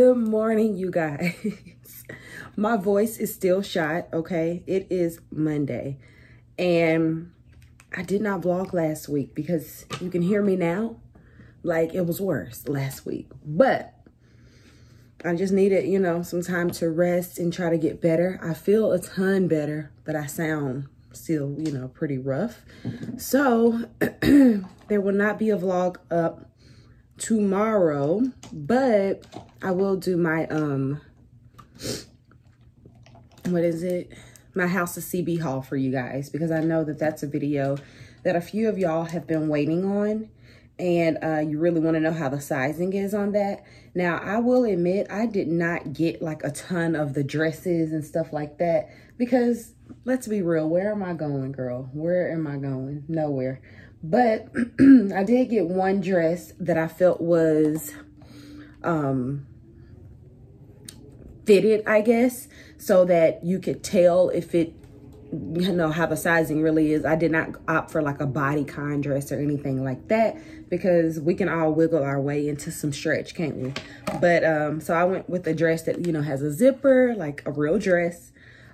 Good morning, you guys. My voice is still shot, okay? It is Monday. And I did not vlog last week because you can hear me now. Like, it was worse last week. But I just needed, you know, some time to rest and try to get better. I feel a ton better, but I sound still, you know, pretty rough. So, there will not be a vlog up tomorrow, but I will do my what is it, my House of CB haul for you guys, because I know that that's a video that a few of y'all have been waiting on, and you really want to know how the sizing is on that. Now, I will admit I did not get like a ton of the dresses and stuff like that, because let's be real, where am I going, girl? Where am I going? Nowhere. But I did get one dress that I felt was fitted, I guess, so that you could tell if it, you know, how the sizing really is. I did not opt for like a bodycon dress or anything like that, because we can all wiggle our way into some stretch, can't we? But so I went with a dress that, you know, has a zipper, like a real dress.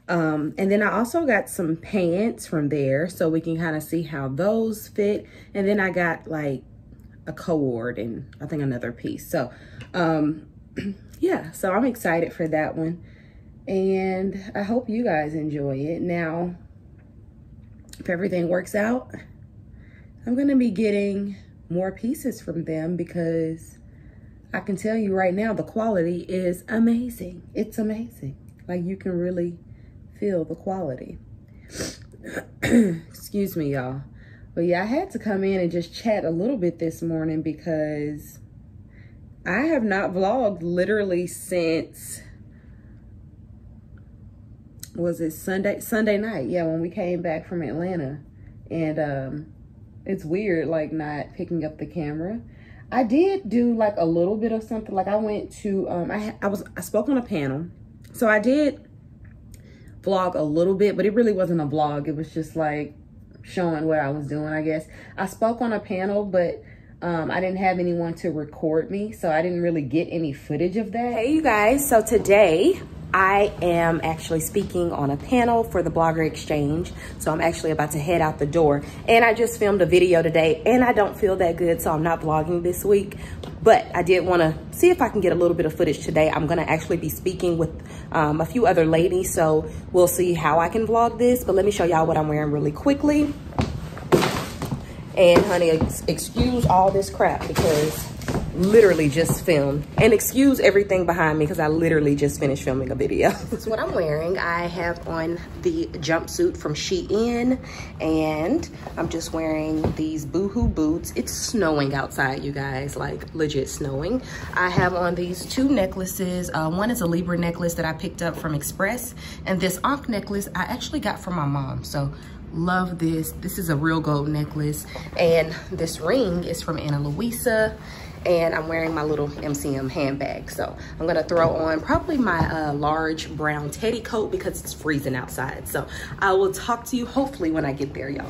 And then I also got some pants from there, so we can kind of see how those fit. And then I got like a cord and I think another piece. So, yeah, so I'm excited for that one. And I hope you guys enjoy it. Now, if everything works out, I'm going to be getting more pieces from them, because I can tell you right now, the quality is amazing. It's amazing. Like, you can really feel the quality. Excuse me, y'all. But yeah, I had to come in and just chat a little bit this morning, because I have not vlogged literally since, was it Sunday night? Yeah, when we came back from Atlanta. And it's weird, like, not picking up the camera. I did do like a little bit of something. Like, I went to I spoke on a panel, so I did vlog a little bit, but it really wasn't a vlog. It was just like showing what I was doing, I guess. I spoke on a panel, but I didn't have anyone to record me, so I didn't really get any footage of that. Hey, you guys. So today I am actually speaking on a panel for the Blogger Exchange. So I'm actually about to head out the door, and I just filmed a video today, and I don't feel that good, so I'm not vlogging this week. But I did want to see if I can get a little bit of footage today. I'm going to actually be speaking with a few other ladies, so we'll see how I can vlog this. But let me show y'all what I'm wearing really quickly. And honey, excuse all this crap, because literally just filmed. And excuse everything behind me, because I literally just finished filming a video. That's what I'm wearing. I have on the jumpsuit from Shein, and I'm just wearing these Boohoo boots. It's snowing outside, you guys, like legit snowing. I have on these two necklaces. One is a Libra necklace that I picked up from Express, and this Ankh necklace I actually got from my mom. So love this. This is a real gold necklace, and this ring is from Ana Luisa. And I'm wearing my little MCM handbag. So I'm gonna throw on probably my large brown teddy coat, because it's freezing outside. So I will talk to you hopefully when I get there, y'all.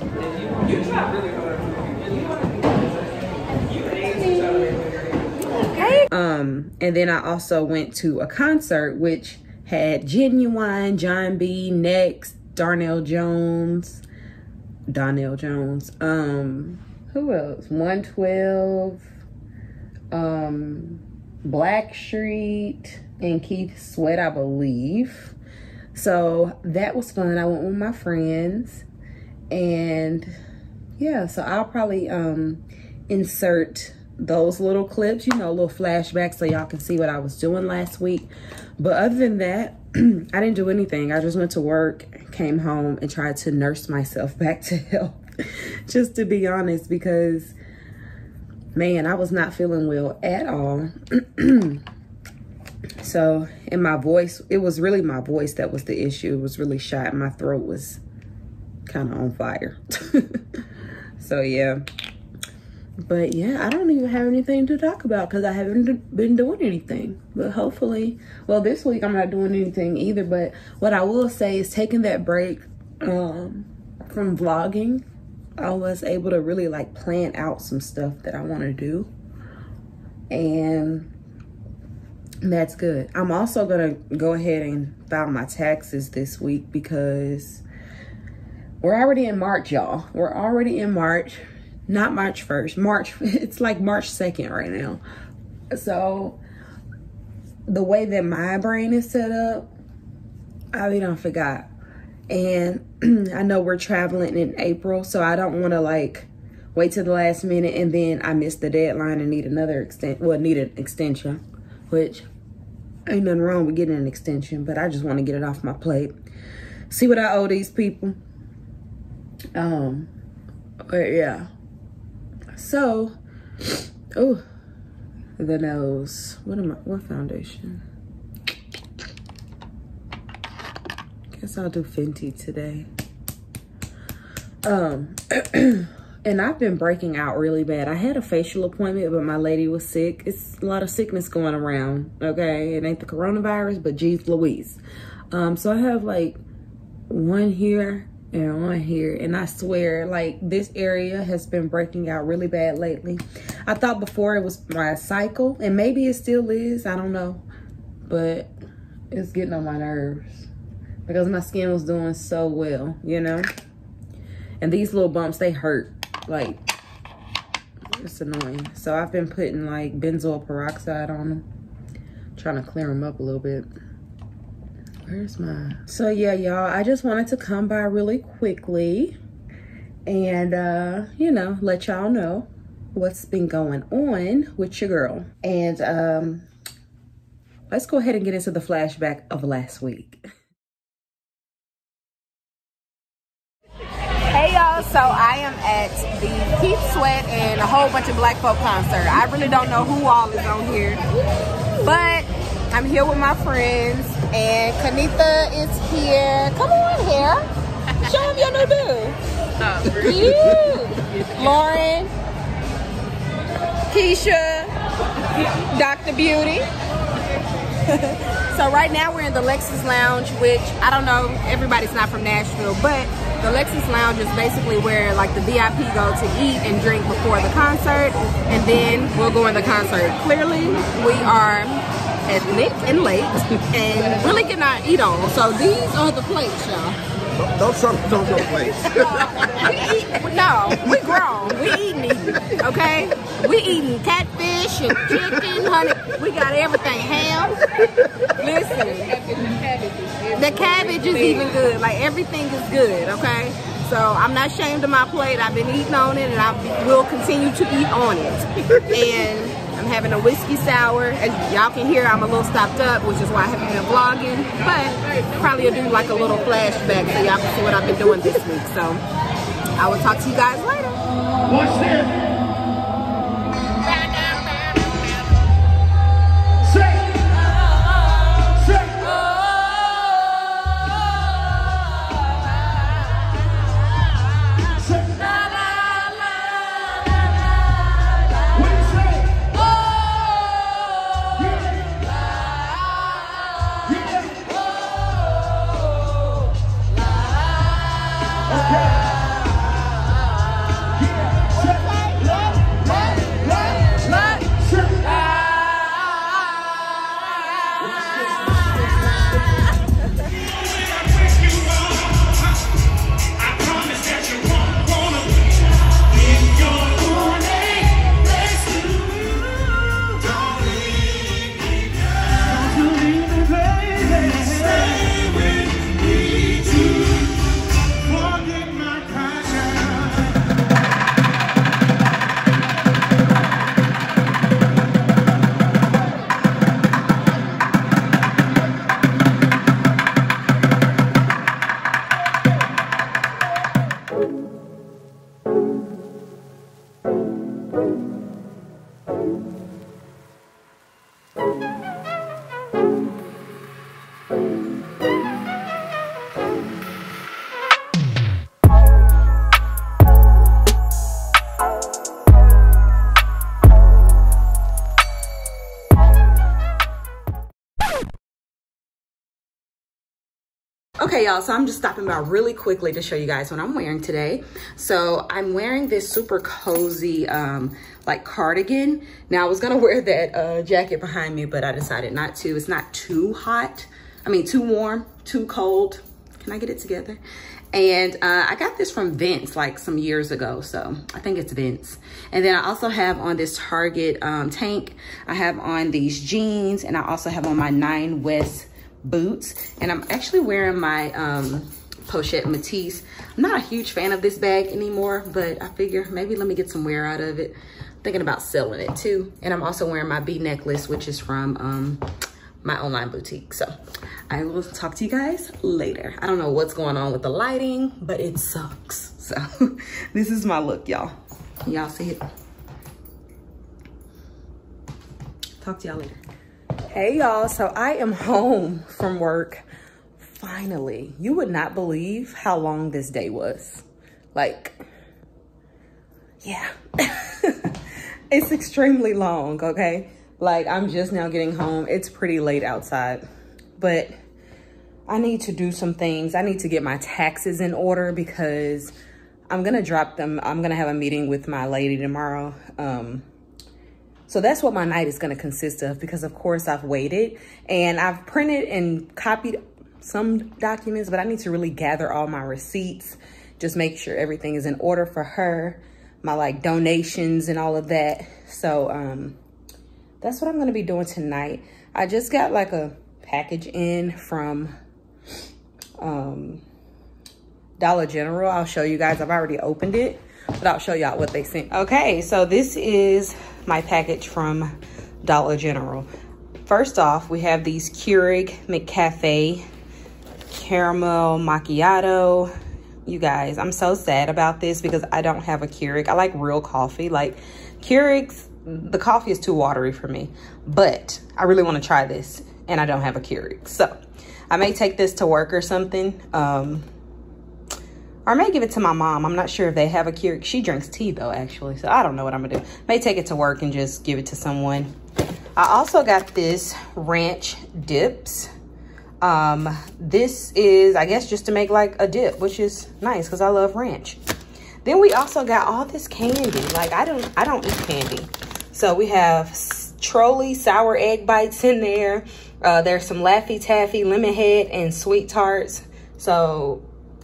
Okay. And then I also went to a concert which had Genuine, John B, Next, Darnell Jones. Who else? 112. Blackstreet, and Keith Sweat, I believe. So that was fun. I went with my friends, and yeah, so I'll probably insert those little clips, you know, little flashbacks, so y'all can see what I was doing last week. But other than that, I didn't do anything. I just went to work, came home, and tried to nurse myself back to health. Just to be honest, because man, I was not feeling well at all. So, and my voice, it was really my voice that was the issue. It was really shot. My throat was kind of on fire. So, yeah. But, yeah, I don't even have anything to talk about, because I haven't been doing anything. But hopefully, well, this week I'm not doing anything either. But what I will say is, taking that break from vlogging, I was able to really like plan out some stuff that I want to do. And That's good. I'm also gonna go ahead and file my taxes this week because we're already in March, y'all. We're already in March. Not March 1st. March, it's like March 2nd right now. So the way that my brain is set up, I done forgot. And I know we're traveling in April, so I don't want to like wait till the last minute and then I miss the deadline and need another extension, which ain't nothing wrong with getting an extension, but I just want to get it off my plate. See what I owe these people. But yeah. So, oh, the nose. What foundation? Guess I'll do Fenty today. And I've been breaking out really bad. I had a facial appointment, but my lady was sick. It's a lot of sickness going around, okay? It ain't the coronavirus, but geez Louise. So I have like one here and one here. And I swear, like, this area has been breaking out really bad lately. I thought before it was my cycle, and maybe it still is. I don't know. But it's getting on my nerves because my skin was doing so well, you know? And these little bumps, they hurt. Like, it's annoying. So I've been putting like benzoyl peroxide on them, trying to clear them up a little bit. Where's my... So yeah, y'all, I just wanted to come by really quickly and you know, let y'all know what's been going on with your girl. And let's go ahead and get into the flashback of last week. Hey y'all, so I am at the Keith Sweat and a whole bunch of black folk concert. I really don't know who all is on here, but I'm here with my friends and Kanitha is here. Come on here, show them your new dude. Cute. Lauren, Keisha, Dr. Beauty. So right now we're in the Lexus Lounge, which I don't know, everybody's not from Nashville, but the Lexus Lounge is basically where like the VIP go to eat and drink before the concert, and then we'll go in the concert. Clearly, we are ethnic and late and really getting our eat on. So these are the plates, y'all. Don't go plates. No, we grown. We eating, okay? We eating catfish and chicken, honey. We got everything. Ham. Listen, the cabbage is even good. Like, everything is good, okay? So I'm not ashamed of my plate. I've been eating on it, and I will continue to eat on it. And I'm having a whiskey sour. As y'all can hear, I'm a little stopped up, which is why I haven't been vlogging. But probably I'll do like a little flashback so y'all can see what I've been doing this week. So I will talk to you guys later. Watch this. Okay, y'all, so I'm just stopping by really quickly to show you guys what I'm wearing today. So I'm wearing this super cozy like cardigan. Now I was gonna wear that jacket behind me, but I decided not to. It's not too hot. I mean, too warm, too cold. Can I get it together? And I got this from Vince like some years ago, so I think it's Vince. And then I also have on this Target tank. I have on these jeans, and I also have on my 9 West boots. And I'm actually wearing my Pochette Matisse. I'm not a huge fan of this bag anymore, but I figure maybe let me get some wear out of it. I'm thinking about selling it too. And I'm also wearing my B necklace, which is from my online boutique. So I will talk to you guys later. I don't know what's going on with the lighting, but it sucks. So this is my look, y'all. Y'all see it? Talk to y'all later. Hey y'all, so I am home from work. Finally. You would not believe how long this day was. Like, yeah. It's extremely long, okay? Like, I'm just now getting home. It's pretty late outside, but I need to do some things. I need to get my taxes in order because I'm gonna drop them. I'm gonna have a meeting with my lady tomorrow. So that's what my night is gonna consist of, because of course I've waited and I've printed and copied some documents, but I need to really gather all my receipts, just make sure everything is in order for her, my like donations and all of that. So that's what I'm gonna be doing tonight. I just got like a package in from Dollar General. I'll show you guys. I've already opened it, but I'll show y'all what they sent. Okay, so this is my package from Dollar General. First off, we have these Keurig McCafe caramel macchiato. You guys, I'm so sad about this because I don't have a Keurig. I like real coffee. Like Keurigs, the coffee is too watery for me, but I really want to try this and I don't have a Keurig. So I may take this to work or something. Or I may give it to my mom. I'm not sure if they have a Keurig. She drinks tea though, actually. So I don't know what I'm gonna do. May take it to work and just give it to someone. I also got this ranch dips. This is, I guess, just to make like a dip, which is nice because I love ranch. Then we also got all this candy. Like I don't eat candy. So we have Trolley sour egg bites in there. There's some Laffy Taffy, lemon head, and sweet tarts. So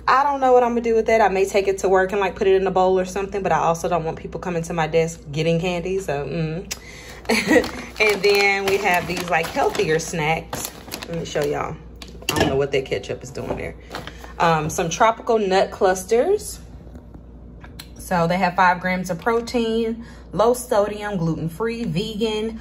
I don't know what I'm gonna do with that. I may take it to work and like put it in a bowl or something, but I also don't want people coming to my desk getting candy. So, and then we have these like healthier snacks. Let me show y'all. I don't know what that ketchup is doing there. Some tropical nut clusters. So they have 5 grams of protein, low sodium, gluten-free, vegan,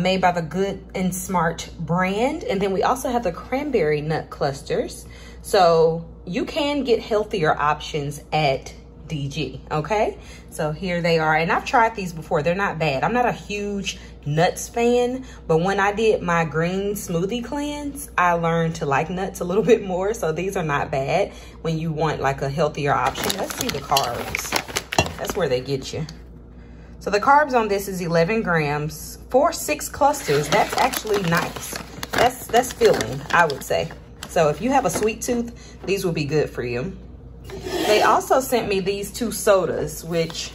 made by the Good and Smart brand. And then we also have the cranberry nut clusters. So you can get healthier options at DG, okay? So here they are. And I've tried these before. They're not bad. I'm not a huge nuts fan, but when I did my green smoothie cleanse, I learned to like nuts a little bit more. So these are not bad when you want like a healthier option. Let's see the carbs. That's where they get you. So the carbs on this is 11 grams for 6 clusters. That's actually nice. That's filling, I would say. So if you have a sweet tooth, these will be good for you. They also sent me these 2 sodas, which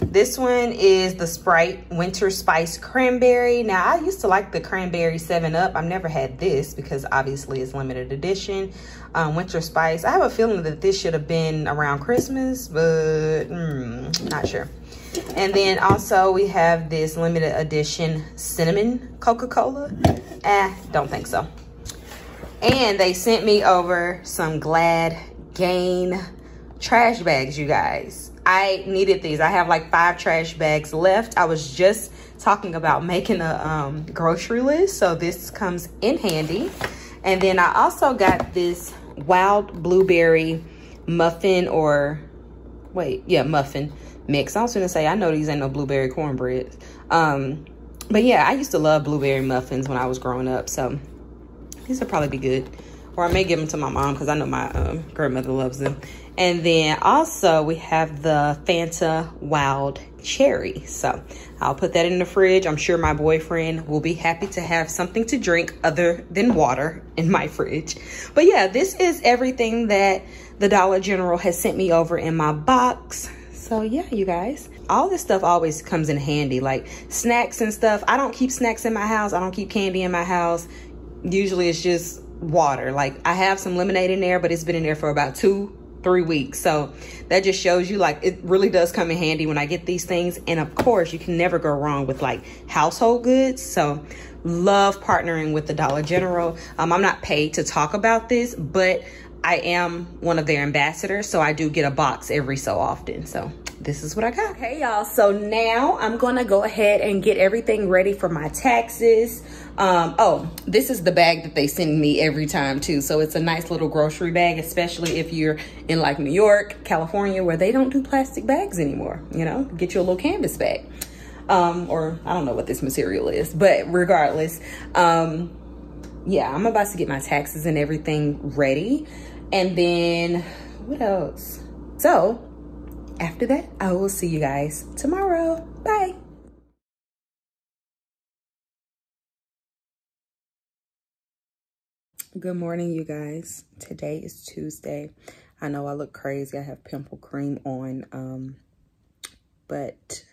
this one is the Sprite Winter Spice Cranberry. Now, I used to like the Cranberry 7-Up. I've never had this because obviously it's limited edition. Winter Spice. I have a feeling that this should have been around Christmas, but not sure. And then also we have this limited edition cinnamon Coca-Cola. Don't think so. And they sent me over some Glad Gain trash bags, you guys. I needed these. I have like 5 trash bags left. I was just talking about making a grocery list, so this comes in handy. And then I also got this wild blueberry muffin muffin mix. I was gonna say, I know these ain't no blueberry cornbread. But yeah, I used to love blueberry muffins when I was growing up, so these will probably be good. Or I may give them to my mom because I know my grandmother loves them. And then also we have the Fanta Wild Cherry. So I'll put that in the fridge. I'm sure my boyfriend will be happy to have something to drink other than water in my fridge. But yeah, this is everything that the Dollar General has sent me over in my box. So yeah, you guys. all this stuff always comes in handy, like snacks and stuff. I don't keep snacks in my house. I don't keep candy in my house. Usually it's just water. Like I have some lemonade in there, but it's been in there for about 2-3 weeks. So that just shows you, like, it really does come in handy when I get these things. And of course, you can never go wrong with like household goods. So love partnering with the Dollar General. I'm not paid to talk about this, but I am one of their ambassadors. So I do get a box every so often. So this is what I got. Hey y'all, so now I'm gonna go ahead and get everything ready for my taxes. Oh, this is the bag that they send me every time too. So it's a nice little grocery bag, especially if you're in like New York, California, where they don't do plastic bags anymore. You know, get you a little canvas bag. Or I don't know what this material is, but regardless, yeah, I'm about to get my taxes and everything ready. And then what else? So after that, I will see you guys tomorrow. Bye. Good morning, you guys. Today is Tuesday. I know I look crazy. I have pimple cream on, but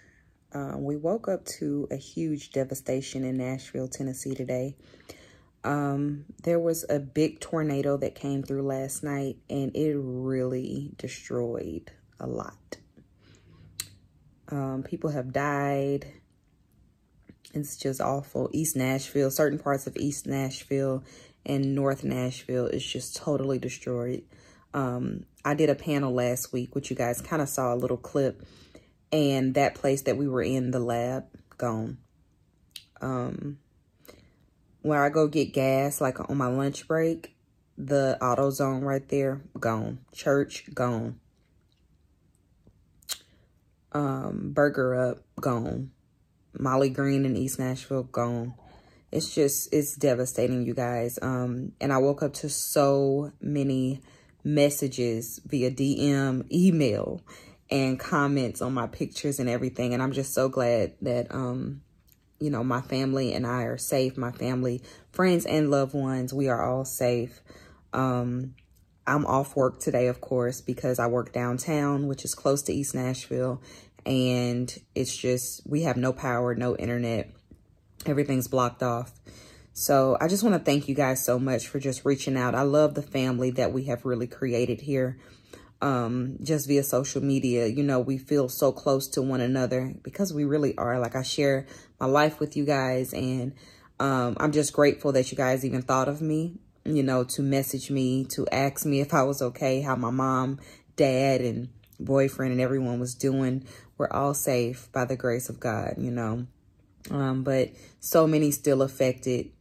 we woke up to a huge devastation in Nashville, Tennessee today. There was a big tornado that came through last night, and it really destroyed a lot. People have died. It's just awful. East Nashville, certain parts of East Nashville and North Nashville is just totally destroyed. I did a panel last week, which you guys kind of saw a little clip, and that place that we were in, the lab, gone. Where I go get gas, like on my lunch break, the AutoZone right there, gone. Church, gone. Burger Up, gone. Molly Green in East Nashville, gone. It's just, it's devastating, you guys. And I woke up to so many messages via DM, email, and comments on my pictures and everything. And I'm just so glad that, you know, my family and I are safe. My family, friends, and loved ones, we are all safe. I'm off work today, of course, because I work downtown, which is close to East Nashville. And it's just, we have no power, no internet. Everything's blocked off. So I just want to thank you guys so much for just reaching out. I love the family that we have really created here. Just via social media, you know, we feel so close to one another because we really are. Like, I share my life with you guys, and I'm just grateful that you guys even thought of me, you know, to message me, to ask me if I was okay, how my mom, dad, and boyfriend and everyone was doing. We're all safe by the grace of God, you know. But so many still affected,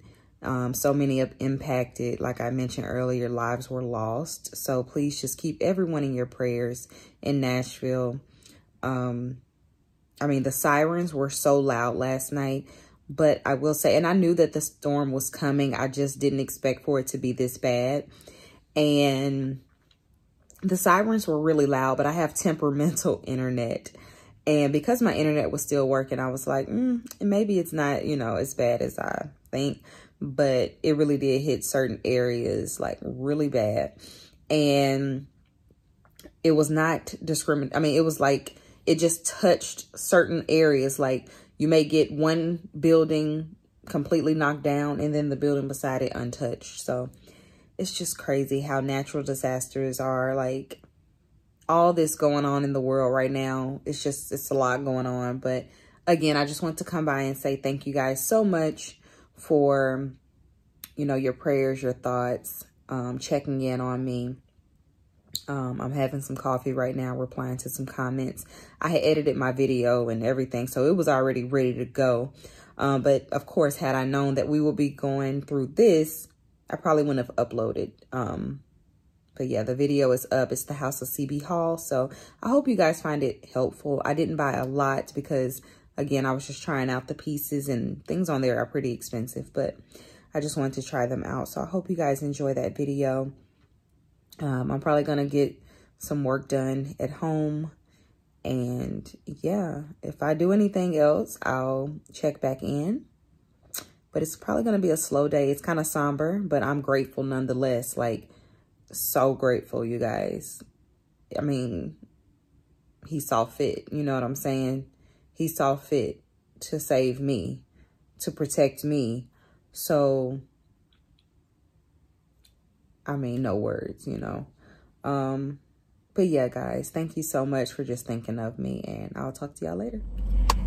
so many impacted. Like I mentioned earlier, lives were lost. So please just keep everyone in your prayers in Nashville. I mean, the sirens were so loud last night, but I will say, and I knew that the storm was coming. I just didn't expect for it to be this bad. And the sirens were really loud, but I have temperamental internet. And because my internet was still working, I was like, maybe it's not, you know, as bad as I think. But it really did hit certain areas, like, really bad. And it was not discriminate. I mean, it was like, it just touched certain areas. Like, you may get one building completely knocked down, and then the building beside it untouched. So it's just crazy how natural disasters are, like, all this going on in the world right now. It's just, it's a lot going on. But again, I just want to come by and say thank you guys so much for, you know, your prayers, your thoughts, checking in on me. I'm having some coffee right now, replying to some comments. I had edited my video and everything, so it was already ready to go. But of course, had I known that we would be going through this, I probably wouldn't have uploaded. But yeah, the video is up. It's the House of CB Hall. So I hope you guys find it helpful. I didn't buy a lot because, again, I was just trying out the pieces, and things on there are pretty expensive, but I just wanted to try them out. So I hope you guys enjoy that video. I'm probably going to get some work done at home. And yeah, if I do anything else, I'll check back in. But it's probably going to be a slow day. It's kind of somber, but I'm grateful nonetheless. Like, so grateful, you guys. I mean, he saw fit. You know what I'm saying? He saw fit to save me, to protect me. So, I mean, no words, you know. But yeah, guys, thank you so much for just thinking of me, and I'll talk to y'all later.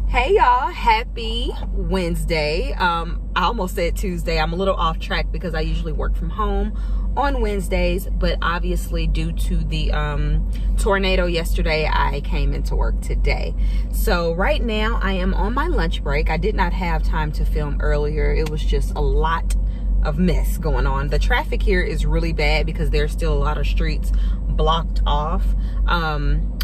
Hey y'all, happy Wednesday. I almost said Tuesday. I'm a little off track because I usually work from home on Wednesdays, but obviously due to the tornado yesterday, I came into work today. So right now I am on my lunch break. I did not have time to film earlier. It was just a lot of mess going on. The traffic here is really bad because there's still a lot of streets blocked off.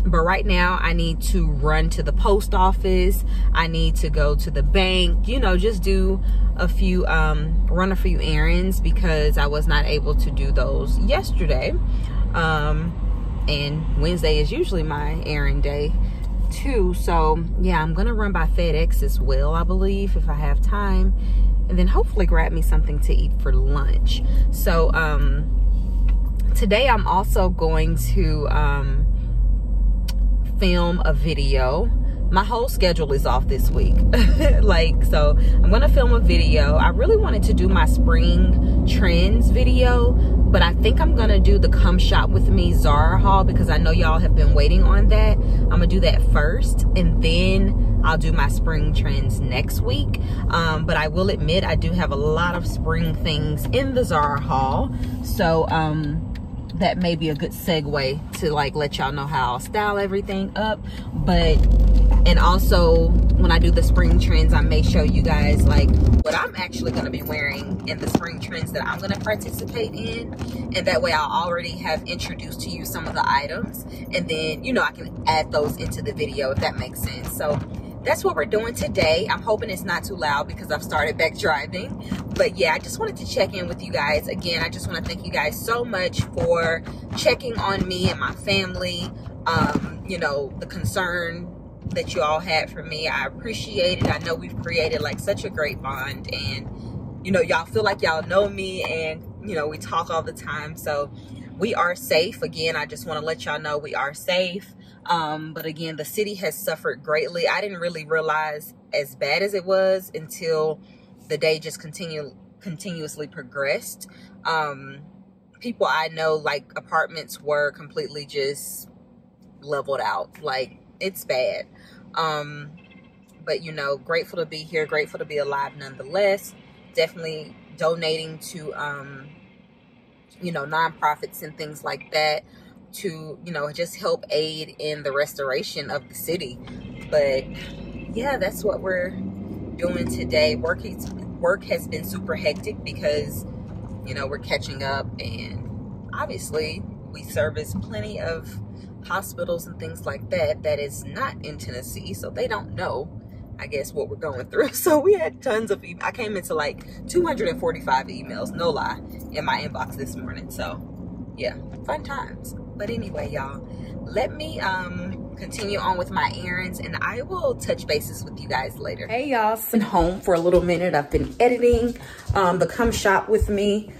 But right now I need to run to the post office. I need to go to the bank, you know, just do a few, run a few errands because I was not able to do those yesterday. And Wednesday is usually my errand day too. So yeah, I'm gonna run by FedEx as well, I believe, if I have time, and then hopefully grab me something to eat for lunch. So today I'm also going to film a video. My whole schedule is off this week. So I'm gonna film a video. I really wanted to do my spring trends video, but I think I'm gonna do the Come Shop With Me Zara haul because I know y'all have been waiting on that. I'm gonna do that first, and then I'll do my spring trends next week. But I will admit I do have a lot of spring things in the Zara haul. So that may be a good segue to like let y'all know how I'll style everything up. And also when I do the spring trends, I may show you guys like what I'm actually going to be wearing in the spring trends that I'm going to participate in, and that way I'll already have introduced to you some of the items, and then, you know, I can add those into the video if that makes sense. So that's what we're doing today. I'm hoping it's not too loud because I've started back driving. But yeah, I just wanted to check in with you guys. Again, I just want to thank you guys so much for checking on me and my family. You know, the concern that you all had for me, I appreciate it. I know we've created like such a great bond, and you know, y'all feel like y'all know me, and you know, we talk all the time. So we are safe. Again, I just want to let y'all know we are safe. But again, the city has suffered greatly. I didn't really realize as bad as it was until the day just continuously progressed. People I know, like apartments were completely just leveled out. Like, it's bad. But you know, grateful to be here, grateful to be alive nonetheless. Definitely donating to you know, nonprofits and things like that to, you know, just help aid in the restoration of the city. But yeah, that's what we're doing today. Work has been super hectic because, you know, we're catching up, and obviously we service plenty of hospitals and things like that that is not in Tennessee, so they don't know, I guess, what we're going through. So we had tons of I came into like 245 emails, no lie, in my inbox this morning. So yeah, fun times. But anyway, y'all, let me continue on with my errands, and I will touch bases with you guys later. Hey y'all, I've been home for a little minute. I've been editing the Come Shop With Me.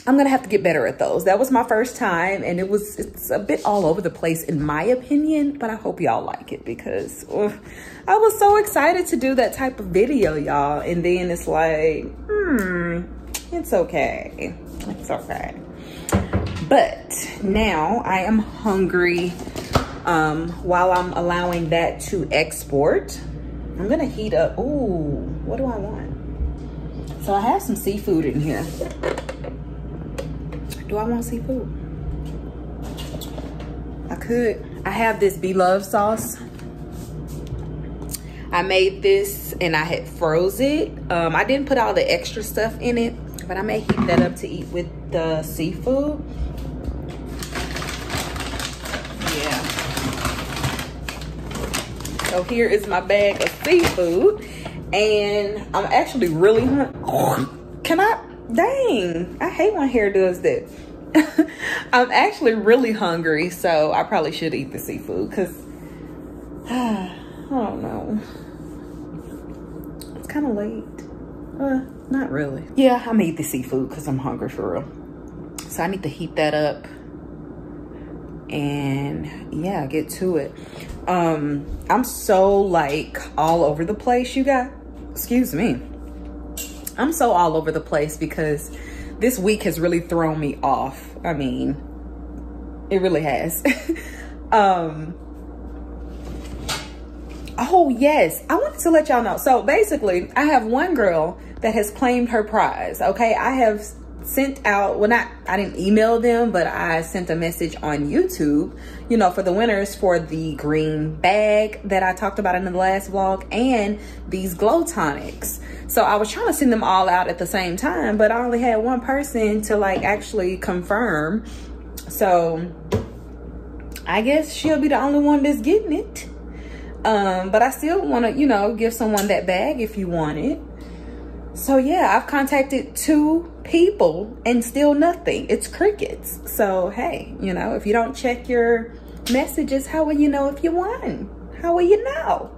I'm gonna have to get better at those. That was my first time, and it's a bit all over the place in my opinion, but I hope y'all like it because I was so excited to do that type of video, y'all, and then it's like, it's okay. It's okay. But now I am hungry. While I'm allowing that to export, I'm gonna heat up. Ooh, what do I want? So I have some seafood in here. Do I want seafood? I could. I have this beloved sauce. I made this and I had froze it. I didn't put all the extra stuff in it, but I may heat that up to eat with the seafood. Yeah. So here is my bag of seafood, and I'm actually really hungry. Can I? Dang, I hate when hair does that. I'm actually really hungry, so I probably should eat the seafood because I don't know. It's kind of late. Not really. Yeah, I'm gonna eat the seafood because I'm hungry for real. So I need to heat that up and yeah, get to it. I'm so like all over the place, you guys. Excuse me. I'm so all over the place because this week has really thrown me off. I mean, it really has. Oh yes, I wanted to let y'all know. So basically, I have one girl that has claimed her prize. Okay, I have sent out, well, I didn't email them, but I sent a message on YouTube, you know, for the winners for the green bag that I talked about in the last vlog and these glow tonics. So I was trying to send them all out at the same time, but I only had one person to like actually confirm. So I guess she'll be the only one that's getting it. But I still want to, you know, give someone that bag if you want it. So yeah, I've contacted 2 people and still nothing. It's crickets. So hey, you know, if you don't check your messages, how will you know if you won? How will you know?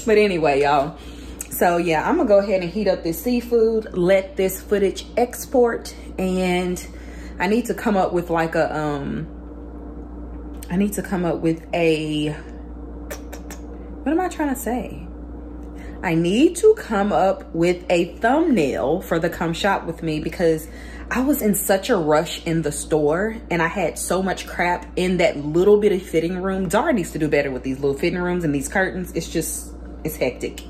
But anyway, y'all. So yeah, I'm gonna go ahead and heat up this seafood, let this footage export, and I need to come up with like a what am I trying to say? I need to come up with a thumbnail for the Come Shop With Me because I was in such a rush in the store and I had so much crap in that little bit of fitting room. Zara needs to do better with these little fitting rooms and these curtains. It's just, it's hectic.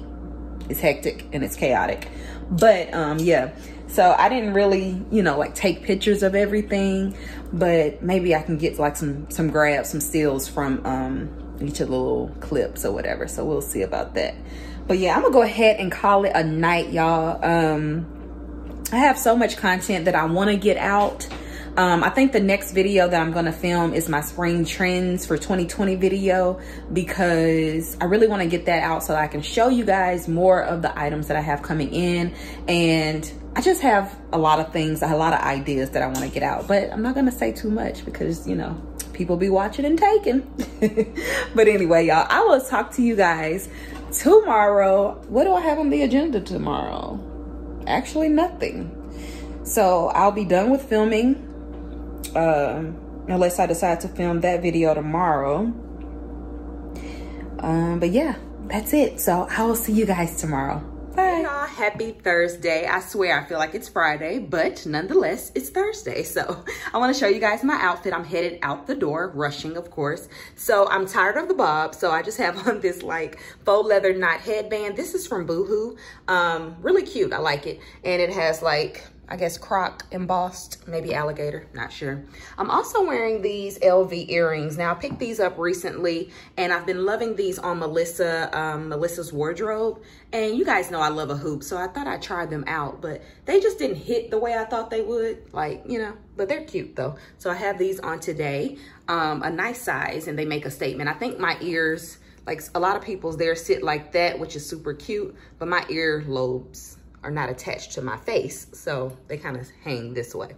It's hectic and it's chaotic. But yeah, so I didn't really, you know, like take pictures of everything, but maybe I can get like some grabs, some steals from each of the little clips or whatever. So we'll see about that. But yeah, I'm gonna go ahead and call it a night, y'all. I have so much content that I want to get out. I think the next video that I'm gonna film is my spring trends for 2020 video, because I really want to get that out so I can show you guys more of the items that I have coming in. And I just have a lot of things, a lot of ideas that I want to get out, but I'm not gonna say too much because, you know, people be watching and taking. But anyway, y'all, I will talk to you guys tomorrow. What do I have on the agenda tomorrow? Actually, nothing. So I'll be done with filming, unless I decide to film that video tomorrow. But yeah, that's it. So I will see you guys tomorrow. Bye. Hey y'all, happy Thursday. I swear I feel like it's Friday, but nonetheless, it's Thursday. So I want to show you guys my outfit. I'm headed out the door, rushing, of course. So I'm tired of the bob, so I just have on this like faux leather knot headband. This is from Boohoo. Really cute. I like it. And it has like, I guess, croc embossed, maybe alligator, not sure. I'm also wearing these LV earrings. Now I picked these up recently and I've been loving these on Melissa's wardrobe. And you guys know I love a hoop, so I thought I'd try them out, but they just didn't hit the way I thought they would, like, you know, but they're cute though. So I have these on today, a nice size, and they make a statement. I think my ears, like a lot of people's, theirs sit like that, which is super cute, but my ear lobes are not attached to my face, so they kind of hang this way.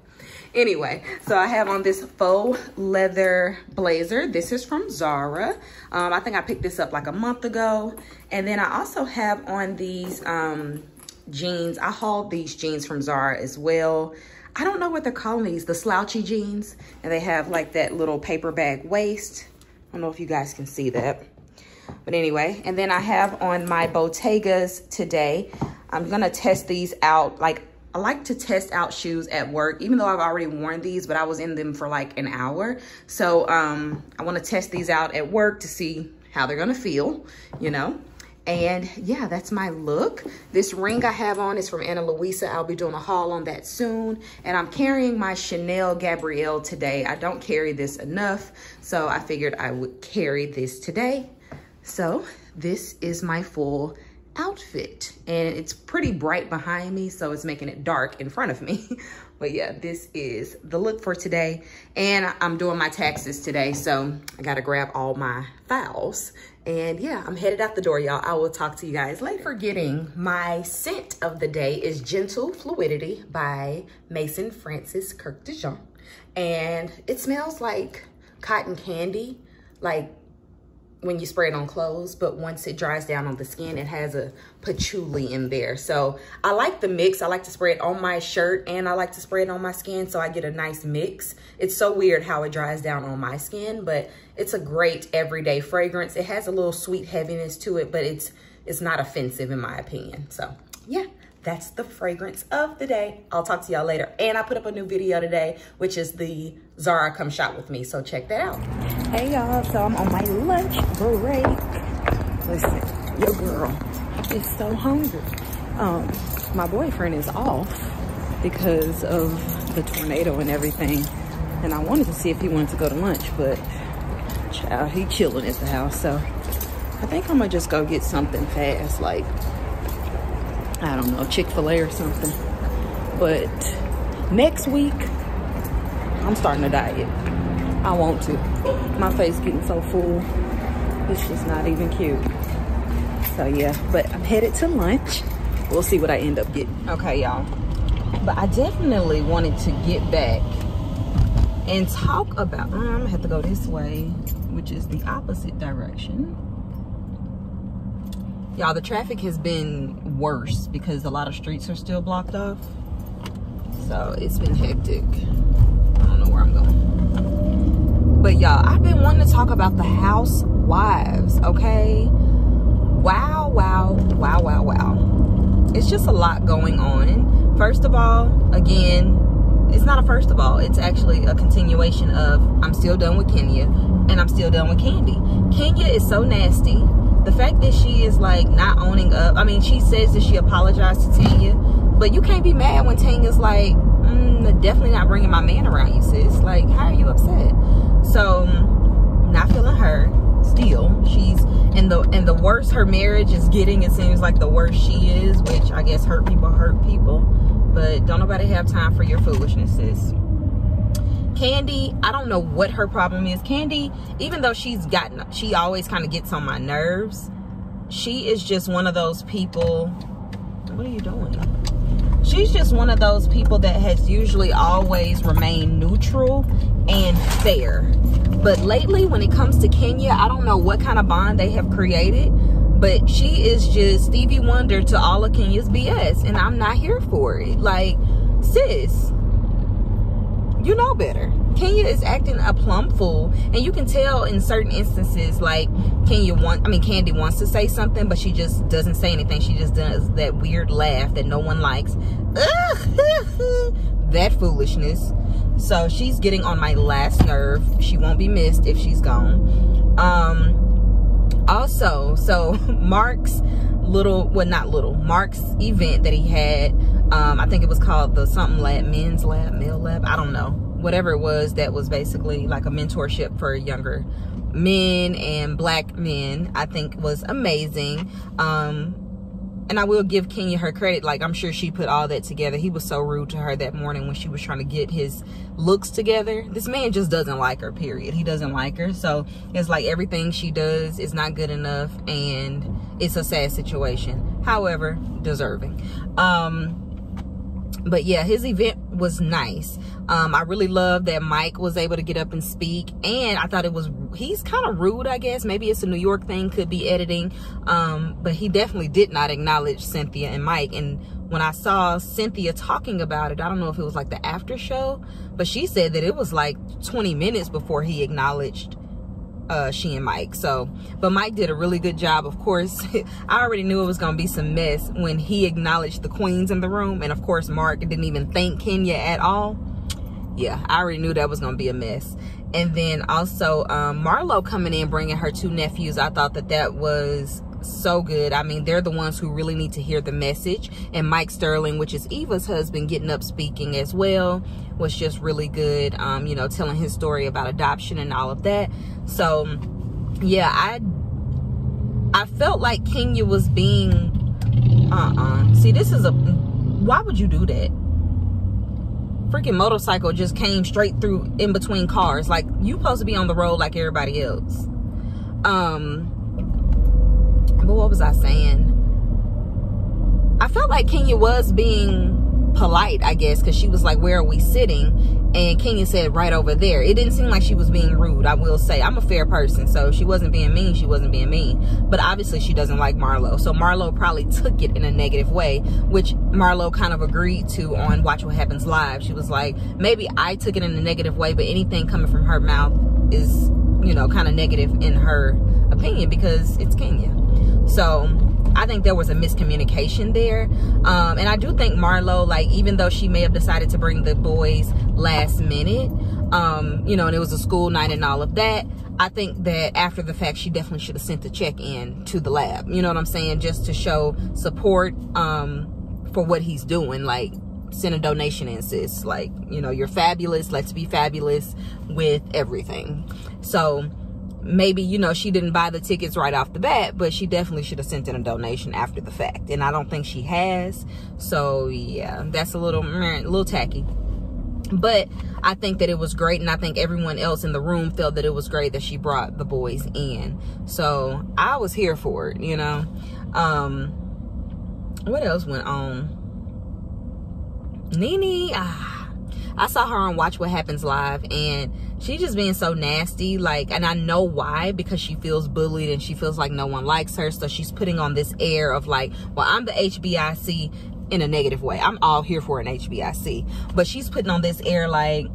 Anyway, so I have on this faux leather blazer. This is from Zara. I think I picked this up like a month ago. And then I also have on these jeans. I hauled these jeans from Zara as well. I don't know what they're calling these, the slouchy jeans. And they have like that little paper bag waist. I don't know if you guys can see that. But anyway, and then I have on my Bottegas today. I'm gonna test these out. Like, I like to test out shoes at work, even though I've already worn these, but I was in them for like an hour. So I wanna test these out at work to see how they're gonna feel, you know? And yeah, that's my look. This ring I have on is from Ana Luisa. I'll be doing a haul on that soon. And I'm carrying my Chanel Gabrielle today. I don't carry this enough, so I figured I would carry this today. So this is my full outfit, and it's pretty bright behind me, so it's making it dark in front of me. But yeah, this is the look for today. And I'm doing my taxes today, so I gotta grab all my files. And yeah, I'm headed out the door, y'all. I will talk to you guys later. Forgetting, my scent of the day is Gentle Fluidity by Mason Francis Kirk de Jean. And it smells like cotton candy, like when you spray it on clothes, but once it dries down on the skin, it has a patchouli in there. So I like the mix. I like to spray it on my shirt and I like to spray it on my skin, so I get a nice mix. It's so weird how it dries down on my skin, but it's a great everyday fragrance. It has a little sweet heaviness to it, but it's not offensive in my opinion. So yeah, that's the fragrance of the day. I'll talk to y'all later. And I put up a new video today, which is the Zara Come Shop With Me. So check that out. Hey y'all, so I'm on my lunch break. Listen, your girl is so hungry. My boyfriend is off because of the tornado and everything. And I wanted to see if he wanted to go to lunch, but child, he chilling at the house. So I think I'm gonna just go get something fast, like, I don't know, Chick-fil-A or something. But next week, I'm starting a diet. I want to. My face getting so full. It's just not even cute. So yeah, but I'm headed to lunch. We'll see what I end up getting. Okay, y'all. But I definitely wanted to get back and talk about, I'm gonna have to go this way, which is the opposite direction. Y'all, the traffic has been worse because a lot of streets are still blocked off. So it's been hectic. I don't know where I'm going. But y'all, I've been wanting to talk about the housewives, okay? Wow, wow, wow, wow, wow. It's just a lot going on. First of all, again, it's not a first of all. It's actually a continuation of I'm still done with Kenya and I'm still done with Candy. Kenya is so nasty. The fact that she is like not owning up. I mean, she says that she apologized to Tanya, but you can't be mad when Tanya's like, definitely not bringing my man around you, sis. Like, how are you upset? So, not feeling her still. She's, and the worse her marriage is getting, it seems like the worse she is, which I guess hurt people. But don't nobody have time for your foolishness, sis. Candy, I don't know what her problem is. Candy, even though she always kind of gets on my nerves, she is just one of those people. What are you doing? She's just one of those people that has usually always remained neutral and fair. But lately, when it comes to Kenya, I don't know what kind of bond they have created, but she is just Stevie Wonder to all of Kenya's BS, and I'm not here for it. Like, sis, you know better. Kenya is acting a plumb fool, and you can tell in certain instances, like Candy wants to say something, but she just doesn't say anything. She just does that weird laugh that no one likes. That foolishness. So she's getting on my last nerve. She won't be missed if she's gone. Also, so Mark's Mark's event that he had, I think it was called the something lab, men's lab, male lab, I don't know, whatever it was, that was basically like a mentorship for younger men and black men, I think was amazing. And I will give Kenya her credit. Like, I'm sure she put all that together. He was so rude to her that morning when she was trying to get his looks together. This man just doesn't like her, period. He doesn't like her. So it's like everything she does is not good enough, and it's a sad situation. However, deserving. But yeah, his event was nice. I really love that Mike was able to get up and speak, and I thought he's kind of rude, I guess. Maybe it's a New York thing, could be editing. But he definitely did not acknowledge Cynthia and Mike. And when I saw Cynthia talking about it, I don't know if it was like the after show, but she said that it was like 20 minutes before he acknowledged she and Mike. So, but Mike did a really good job. Of course, I already knew it was gonna be some mess when he acknowledged the queens in the room, and of course Mark didn't even thank Kenya at all. Yeah, I already knew that was gonna be a mess. And then also Marlo coming in bringing her two nephews, I thought that was so good. I mean, they're the ones who really need to hear the message. And Mike Sterling, which is Eva's husband, getting up speaking as well, was just really good. You know, telling his story about adoption and all of that. So yeah, I felt like Kenya was being see, this is why would you do that? Freaking motorcycle just came straight through in between cars. Like, you supposed to be on the road like everybody else. But what was I saying? I felt like Kenya was being polite, I guess, because she was like, where are we sitting? And Kenya said right over there. It didn't seem like she was being rude, I will say. I'm a fair person, so she wasn't being mean. She wasn't being mean. But obviously she doesn't like Marlo. So Marlo probably took it in a negative way, which Marlo kind of agreed to on Watch What Happens Live. She was like, maybe I took it in a negative way, but anything coming from her mouth is, you know, kind of negative in her opinion because it's Kenya. So I think there was a miscommunication there. And I do think Marlo, like, even though she may have decided to bring the boys last minute, you know, and it was a school night and all of that, I think that after the fact, she definitely should have sent a check in to the lab. You know what I'm saying? Just to show support for what he's doing. Like, send a donation in, sis. Like, you know, you're fabulous. Let's be fabulous with everything. So maybe, you know, she didn't buy the tickets right off the bat, but she definitely should have sent in a donation after the fact. And I don't think she has. So yeah, that's a little tacky. But I think that it was great, and I think everyone else in the room felt that it was great that she brought the boys in. So I was here for it, you know. What else went on? Nene, I saw her on Watch What Happens Live, and she just being so nasty, like, and I know why, because she feels bullied and she feels like no one likes her. So she's putting on this air of like, well, I'm the HBIC in a negative way. I'm all here for an HBIC, but she's putting on this air like,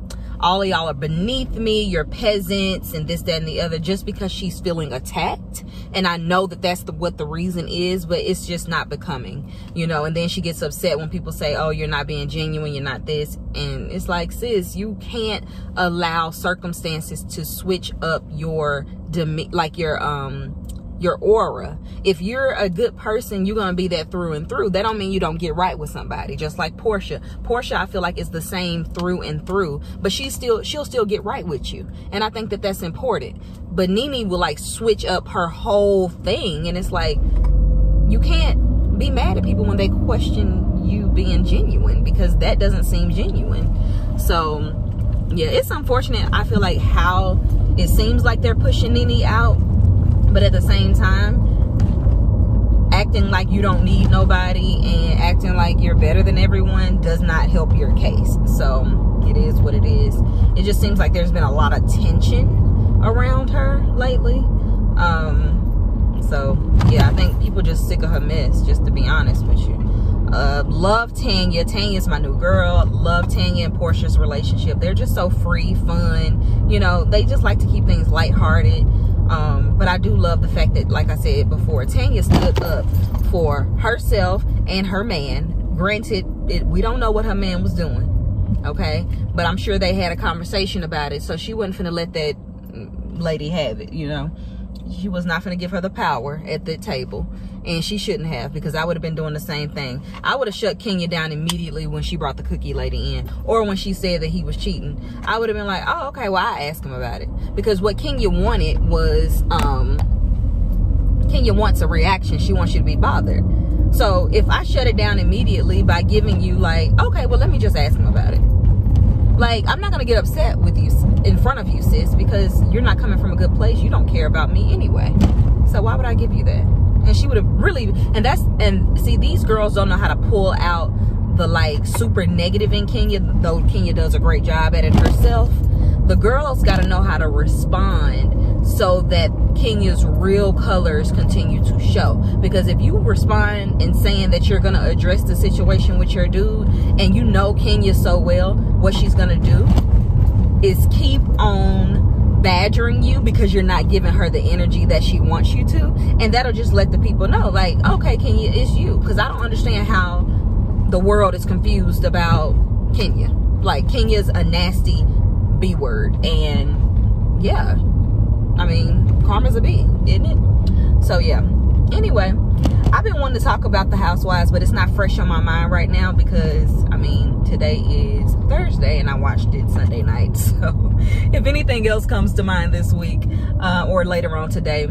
all of y'all are beneath me, you're peasants, and this, that, and the other, just because she's feeling attacked. And I know that that's what the reason is, but it's just not becoming, you know. And then she gets upset when people say, oh, you're not being genuine, you're not this. And it's like, sis, you can't allow circumstances to switch up your your aura. If you're a good person, you're gonna be that through and through. That don't mean you don't get right with somebody. Just like Portia, I feel like is the same through and through, but she'll still get right with you, and I think that that's important. But Nene will like switch up her whole thing, and it's like, you can't be mad at people when they question you being genuine, because that doesn't seem genuine. So yeah, it's unfortunate. I feel like how it seems like they're pushing Nene out, but at the same time, acting like you don't need nobody and acting like you're better than everyone does not help your case. So it is what it is. It just seems like there's been a lot of tension around her lately. So yeah, I think people just sick of her mess, just to be honest with you. Love Tanya. Tanya's my new girl. Love Tanya and Portia's relationship. They're just so free, fun. You know, they just like to keep things lighthearted. But I do love the fact that, like I said before, Tanya stood up for herself and her man. Granted, we don't know what her man was doing, okay? But I'm sure they had a conversation about it, so she wasn't finna let that lady have it, you know? She was not finna give her the power at the table, and she shouldn't have, because I would have been doing the same thing. I would have shut Kenya down immediately when she brought the cookie lady in, or when she said that he was cheating. I would have been like, oh, okay, well, I asked him about it. Because what Kenya wanted was, Kenya wants a reaction. She wants you to be bothered. So if I shut it down immediately by giving you like, okay, well, let me just ask him about it. Like, I'm not going to get upset with you in front of you, sis, because you're not coming from a good place. You don't care about me anyway. So why would I give you that? And she would have really, and see, these girls don't know how to pull out the like super negative in Kenya, though Kenya does a great job at it herself. The girls got to know how to respond so that Kenya's real colors continue to show. Because if you respond in saying that you're going to address the situation with your dude, and you know Kenya so well, what she's going to do is keep on badgering you because you're not giving her the energy that she wants you to. And that'll just let the people know, like, okay, Kenya, it's you. Because I don't understand how the world is confused about Kenya. Like, Kenya's a nasty B word. And yeah, I mean, karma's a B, isn't it? So yeah, anyway, I've been wanting to talk about the Housewives, but it's not fresh on my mind right now because, I mean, today is Thursday and I watched it Sunday night. So if anything else comes to mind this week or later on today,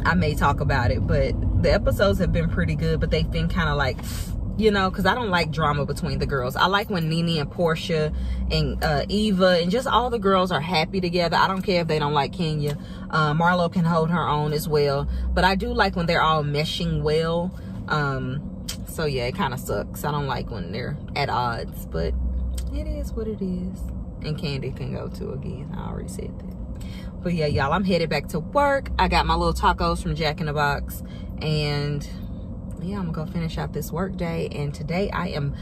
I may talk about it. But the episodes have been pretty good, but they've been kind of like, you know, because I don't like drama between the girls. I like when Nene and Portia and Eva and just all the girls are happy together. I don't care if they don't like Kenya. Marlo can hold her own as well. But I do like when they're all meshing well. So yeah, it kind of sucks. I don't like when they're at odds. But it is what it is. And Candy can go too again. I already said that. But yeah, y'all, I'm headed back to work. I got my little tacos from Jack in the Box. And yeah, I'm gonna go finish out this work day. And today I am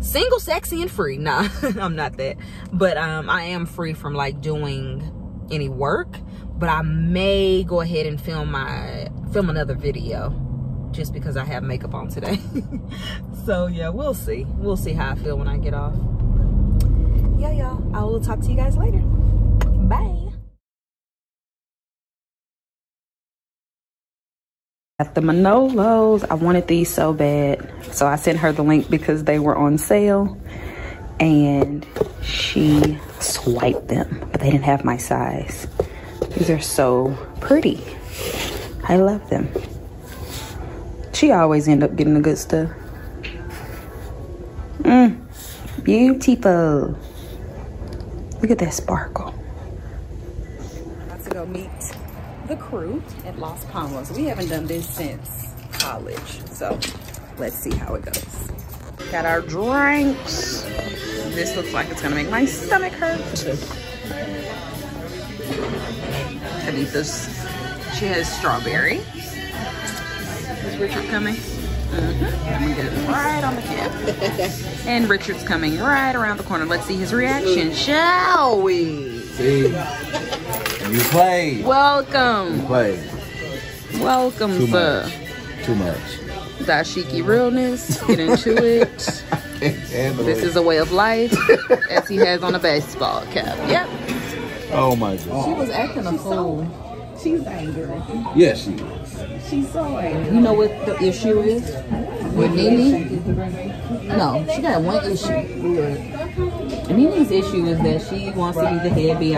single, sexy, and free. Nah, I'm not that. But I am free from like doing any work. But I may go ahead and film another video just because I have makeup on today. So yeah, we'll see. We'll see how I feel when I get off. But yeah, y'all, I will talk to you guys later. Bye. At the Manolos, I wanted these so bad, so I sent her the link because they were on sale, and she swiped them, but they didn't have my size. These are so pretty. I love them. She always end up getting the good stuff. Beautiful. Look at that sparkle. About to go meet the crew at Las Palmas. We haven't done this since college, so let's see how it goes. Got our drinks. This looks like it's gonna make my stomach hurt. Anita's, she has strawberry. Is Richard coming? I'm gonna get it right on the cap. And Richard's coming right around the corner. Let's see his reaction, shall we? See, you played. Welcome. You played. Welcome, Too sir. much. Too much. Dashiki realness. Get into it. This is a way of life, as he has on a baseball cap. Yep. Oh my God. She was acting a fool. She's angry. Yes, she is. She's so angry. You know what the issue is with Nene? No, she got one issue. Nene's issue is that she wants to be the head BIC.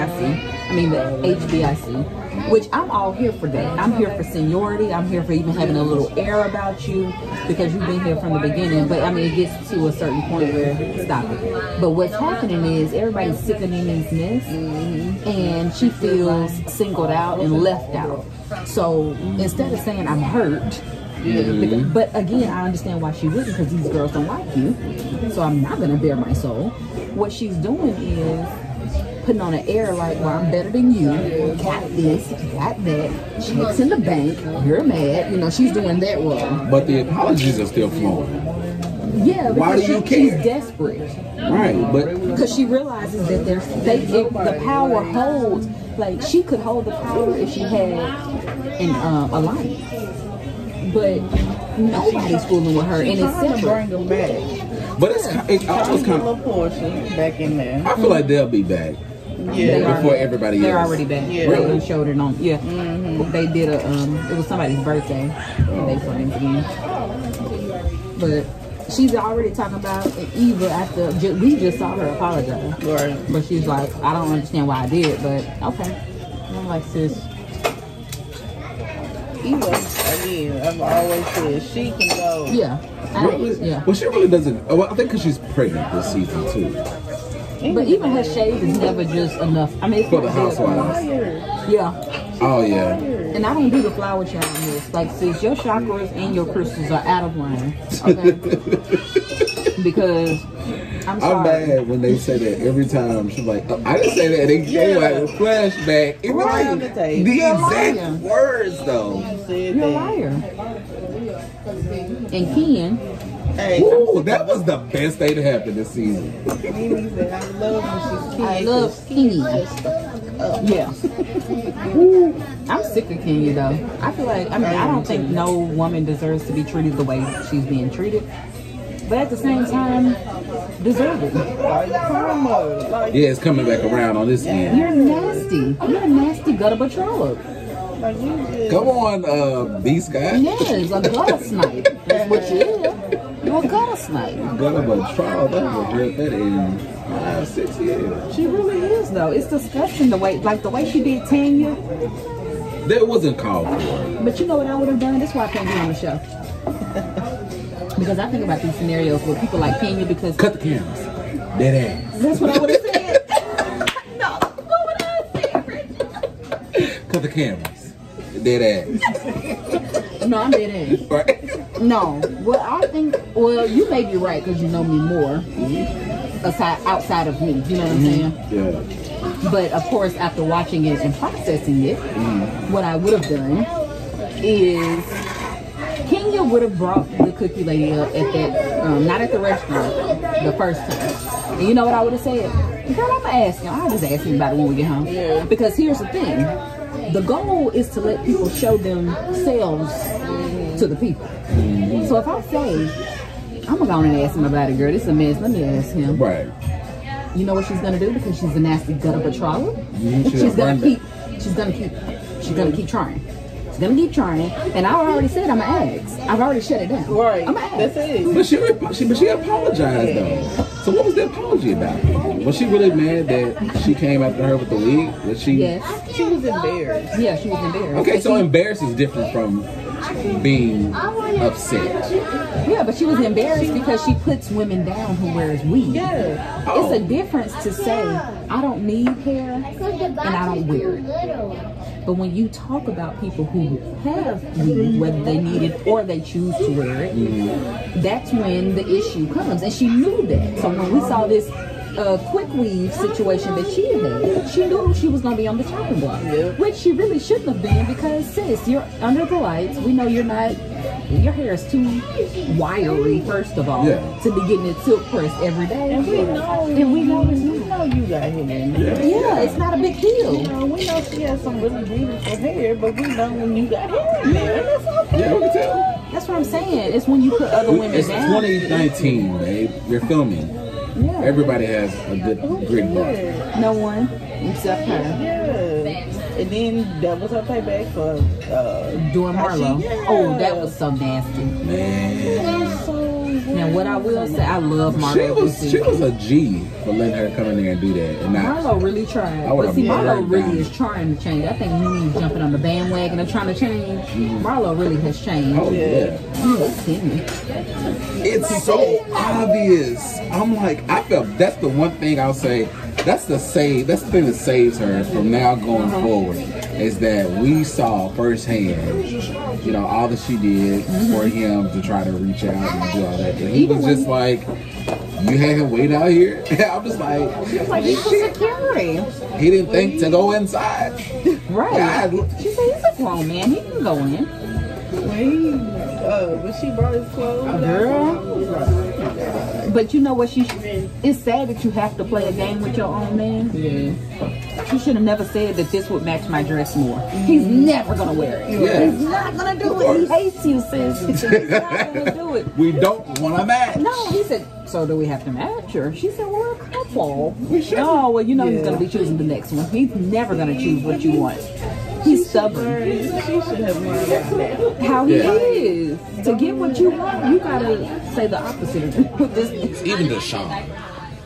I mean the HBIC, which I'm all here for that. I'm here for seniority. I'm here for even having a little air about you because you've been here from the beginning. But I mean, it gets to a certain point where stop it. But what's happening is everybody's sick of Nene's mess, and she feels singled out and left out. So instead of saying I'm hurt, but again, I understand why she wouldn't, because these girls don't like you. So I'm not gonna bare my soul. What she's doing is putting on an air like, well, I'm better than you. Got this, got that. Checks in the bank. You're mad. You know, she's doing that role. But the apologies are still flowing. Yeah, Why because do you care? she's desperate. Right, but Because she realizes that the power holds. Like, she could hold the power if she had an alliance. But nobody's fooling with her, and it's Bring separate. them back. but it's almost kind Little of. portion back in there. I feel like they'll be back Yeah. before everybody They're else. already back. Yeah. They showed it on. Yeah, they did a. It was somebody's birthday, and they friends again. But she's already talking about Eva after we just saw her apologize. Right. But she's like, I don't understand why I did, but okay. And I'm like, sis. Eva, again, I've always said she can go. Yeah. Yeah. Well, she really doesn't. Well, I think because she's pregnant this season too. But even her shade is never just enough. I mean, it's For the not good. housewives. Yeah. Oh yeah. And I don't do the flower child in this. Like, sis, your chakras and your crystals are out of line. Okay? Because I'm sorry. I'm mad when they say that every time. She's like, oh, I didn't say that. They like a flashback. It was Right like on the tape. the You're a exact liar. words though. Said You're a that. liar. And Ken, Hey, Ooh, that was the best thing to happen this season. Mimi said, I love when she's I love Kenya. Yeah. I'm sick of Kenya though. I feel like, I don't think no woman deserves to be treated the way she's being treated. But at the same time, deserve it. like karma. Like, Yeah, it's coming back around on this end. You're nasty. You're a nasty gutter patrol. like you just, Come on, B Scott. Yes, a gutter snipe. That's what you is. You're a gutter snipe. Gullible trial, that was real better in 6 years. She really is though. It's disgusting the way she did Tanya. That wasn't called for. But you know what I would have done? That's why I can't be on the show. Because I think about these scenarios where people like Kenya because Cut the cameras. Dead ass. that's what I would have said. No, what would I say, Rich? Cut the cameras. Dead ass. No, I'm dead ass. Right? No. Well, I think, well, you may be right because you know me more. outside of me. You know what I'm saying? Yeah. But of course, after watching it and processing it, what I would have done is Kenya would have brought the cookie lady up at that, not at the restaurant, the first time. And you know what I would have said? Girl, I'm gonna ask him. I'll just ask him about it when we get home. Yeah. Because here's the thing: the goal is to let people show themselves to the people. So if I say, I'm gonna go and ask him about it, girl, this is a mess. Let me ask him. Right. You know what she's gonna do because she's a nasty gut of a trollop. She's gonna keep trying. She's gonna keep trying, and I already said I'm gonna ask. I've already shut it down. Right. I'm gonna ask. That's it. But she apologized though. So what was the apology about? Was she really mad that she came after her with the wig? Was she? Yes. She was embarrassed. Yeah, she was embarrassed. Okay, so embarrassed is different from being upset. Yeah, but she was embarrassed because she puts women down who wears weave. Yeah. Oh. It's a difference to say I don't need hair and I don't wear it. But when you talk about people who have weave, whether they need it or they choose to wear it, that's when the issue comes. And she knew that. So when we saw this quick weave situation that she had, she knew she was going to be on the chopping block. Yep. Which she really shouldn't have been because, sis, you're under the lights. We know you're not, your hair is too wiry, first of all, to be getting it silk pressed every day. And we know you got hair. Yeah, it's not a big deal. You know, we know she has some really beautiful hair, but we know when you got hair in there. That's okay. Yeah, we can tell. That's what I'm saying. It's when you put other women It's down. 2019, babe. You're filming. Yeah. Everybody has a good grid bar. No one except her. Yeah. And then that was her payback for Doing Marlo. Oh, that was so nasty. Man. Now, what I will say, I love Marlo. She was a G for letting her come in there and do that. And not, Marlo really tried. I would But see, have Marlo burned really down. is trying to change. I think Mimi's jumping on the bandwagon of trying to change. Marlo really has changed. Oh, yeah. It's in me. It's so obvious. I'm like, I felt that's the one thing I'll say. That's the thing that saves her from now going forward. Is that we saw firsthand, you know, all that she did for him to try to reach out and do all that. And he was just like, you had him wait out here? I'm just like, He's for security. he didn't think to go inside. Right. God. She said he's a grown man. He can go in. When she brought his clothes, Girl. But you know what? It's sad that you have to play a game with your own man. yeah. She should have never said that this would match my dress more. He's never gonna wear it. Yeah. He's not gonna do it. He hates you, sis. He's not gonna do it. We don't want to match. No, he said, so do we have to match her? She said, we're a couple. We should. Oh, well, you know he's gonna be choosing the next one. He's never gonna choose what you want. He's stubborn. She should have learned that. How he is. To get what you want, you gotta say the opposite of this. Even Deshaun.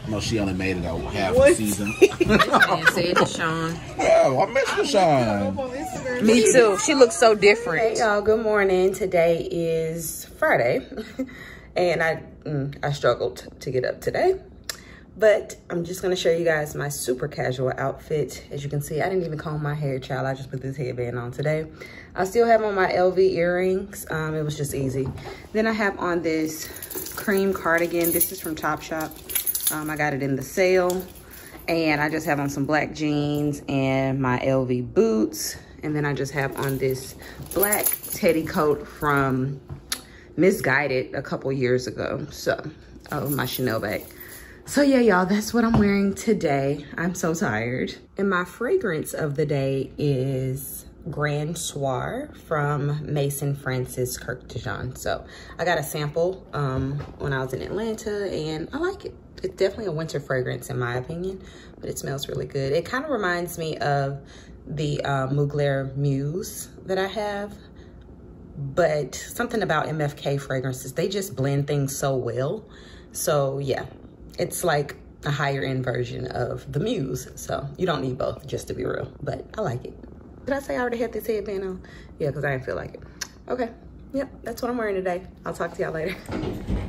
No, she only made it a half a season. Say it to Sean. Yeah, I miss Deshaun. Me too. She looks so different. Hey y'all, good morning. Today is Friday and I struggled to get up today, but I'm just gonna show you guys my super casual outfit. As you can see, I didn't even comb my hair, child. I just put this headband on today. I still have on my LV earrings. It was just easy. Then I have on this cream cardigan. This is from Topshop. I got it in the sale, and I just have on some black jeans and my LV boots. And then I just have on this black teddy coat from Misguided a couple years ago. So, my Chanel bag. So yeah, y'all, that's what I'm wearing today. I'm so tired. And my fragrance of the day is Grand Soir from Mason Francis Kirk Dijon. So I got a sample when I was in Atlanta, and I like it. It's definitely a winter fragrance in my opinion, but it smells really good. It kind of reminds me of the Mugler Muse that I have, but something about MFK fragrances, they just blend things so well. So yeah, it's like a higher end version of the Muse. So you don't need both, just to be real, but I like it. Did I say I already had this headband on? Yeah, because I didn't feel like it. Okay, yep, that's what I'm wearing today. I'll talk to y'all later.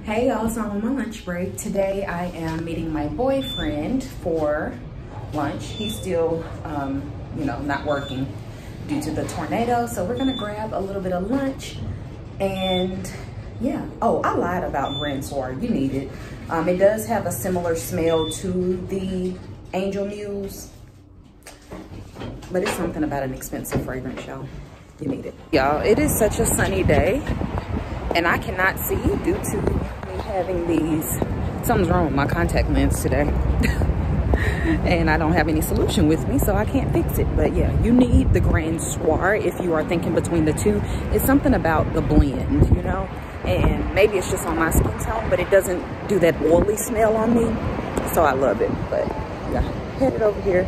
Hey y'all, so I'm on my lunch break. Today I am meeting my boyfriend for lunch. He's still, you know, not working due to the tornado. So we're gonna grab a little bit of lunch and yeah. Oh, I lied about Grand Soir. You need it. It does have a similar smell to the Angel Muse, but it's something about an expensive fragrance, y'all. You need it. Y'all, it is such a sunny day, and I cannot see due to me having these, something's wrong with my contact lens today. And I don't have any solution with me, so I can't fix it. But yeah, you need the Grand Soir if you are thinking between the two. It's something about the blend, you know? And maybe it's just on my skin tone, but it doesn't do that oily smell on me. So I love it. But yeah, headed over here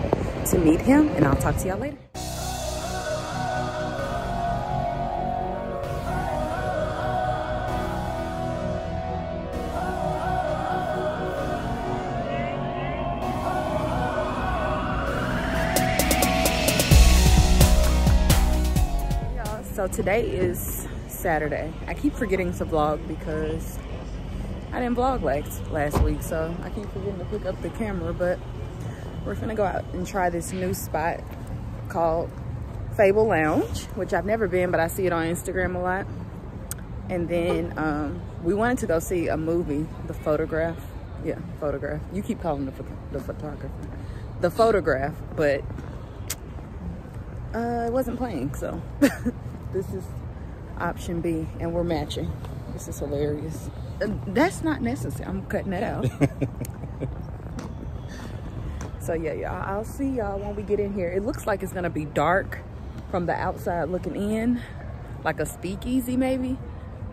to meet him, and I'll talk to y'all later. So today is Saturday. I keep forgetting to vlog because I didn't vlog last week, so I keep forgetting to pick up the camera, but we're gonna go out and try this new spot called Fable Lounge, which I've never been, but I see it on Instagram a lot. And then we wanted to go see a movie, The Photograph. Yeah, Photograph. You keep calling the photographer. The Photograph, but it wasn't playing, so. This is option B, and we're matching. This is hilarious. That's not necessary. I'm cutting that out. So yeah, y'all, I'll see y'all when we get in here. It looks like it's gonna be dark from the outside looking in, like a speakeasy maybe,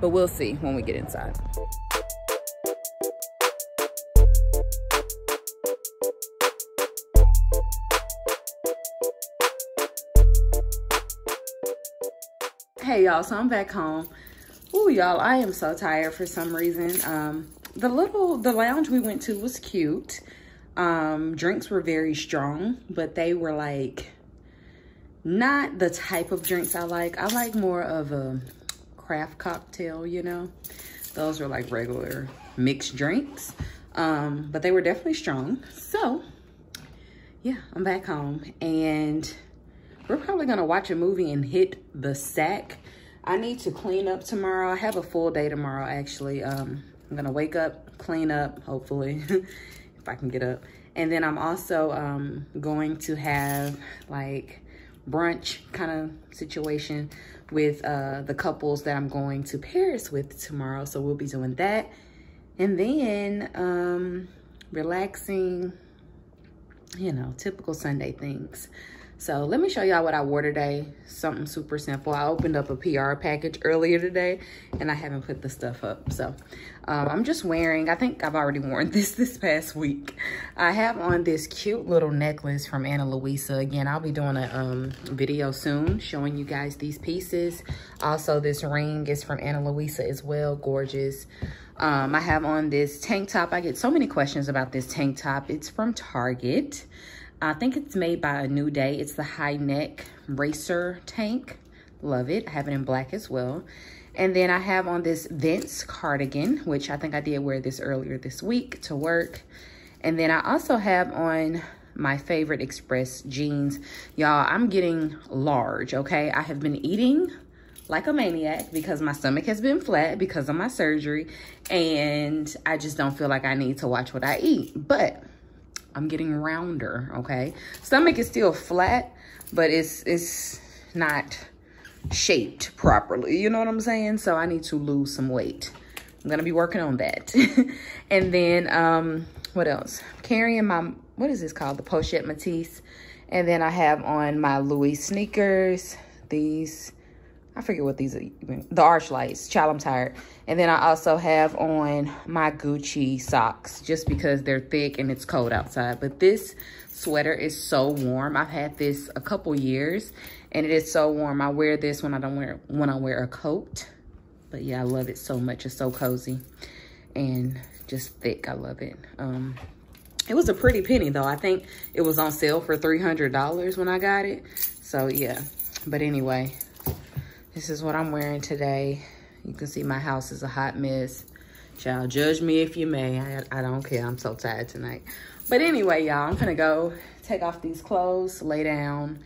but we'll see when we get inside. Hey y'all, so I'm back home. Ooh, y'all, I am so tired for some reason. The lounge we went to was cute. Drinks were very strong, but they were like not the type of drinks I like. I like more of a craft cocktail, you know. Those were like regular mixed drinks, but they were definitely strong. So yeah, I'm back home, and we're probably gonna watch a movie and hit the sack. I need to clean up tomorrow. I have a full day tomorrow, actually. I'm gonna wake up, clean up, hopefully, if I can get up. And then I'm also going to have like brunch kind of situation with the couples that I'm going to Paris with tomorrow. So we'll be doing that. And then relaxing, you know, typical Sunday things. So let me show y'all what I wore today. Something super simple. I opened up a PR package earlier today, and I haven't put the stuff up. So I'm just wearing, I think I've already worn this past week. I have on this cute little necklace from Ana Luisa. Again, I'll be doing a video soon showing you guys these pieces. Also, this ring is from Ana Luisa as well. Gorgeous. I have on this tank top. I get so many questions about this tank top. It's from Target. I think it's made by A New Day. It's the high neck racer tank. Love it. I have it in black as well. And then I have on this Vince cardigan, which I think I did wear this earlier this week to work. And then I also have on my favorite Express jeans. Y'all, I'm getting large, okay? I have been eating like a maniac because my stomach has been flat because of my surgery. And I just don't feel like I need to watch what I eat. But I'm getting rounder, okay? Stomach is still flat, but it's not shaped properly, you know what I'm saying? So I need to lose some weight. I'm gonna be working on that. And then, what else? I'm carrying my, what is this called? The Pochette Matisse. And then I have on my Louis sneakers, these, I forget what these are, the Arch Lights. Child, I'm tired. And then I also have on my Gucci socks just because they're thick and it's cold outside. But this sweater is so warm. I've had this a couple years and it is so warm. I wear this when I wear a coat. But yeah, I love it so much. It's so cozy and just thick. I love it. It was a pretty penny though. I think it was on sale for $300 when I got it. So yeah, but anyway, this is what I'm wearing today. You can see my house is a hot mess. Child, judge me if you may. I don't care. I'm so tired tonight. But anyway, y'all, I'm gonna go take off these clothes, lay down.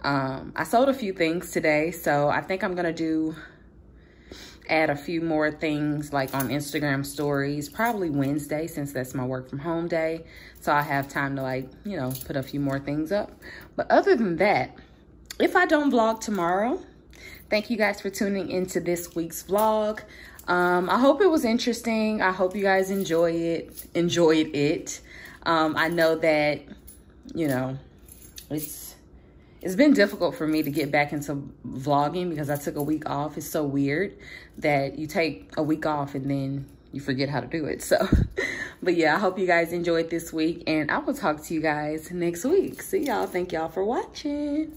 I sold a few things today, so I think I'm gonna do add a few more things like on Instagram stories, probably Wednesday, since that's my work from home day. So I have time to, like, you know, put a few more things up. But other than that, if I don't vlog tomorrow, thank you guys for tuning into this week's vlog. I hope it was interesting. I hope you guys enjoyed it. I know that, you know, it's been difficult for me to get back into vlogging because I took a week off. It's so weird that you take a week off and then you forget how to do it. So, but yeah, I hope you guys enjoyed this week, and I will talk to you guys next week. See y'all. Thank y'all for watching.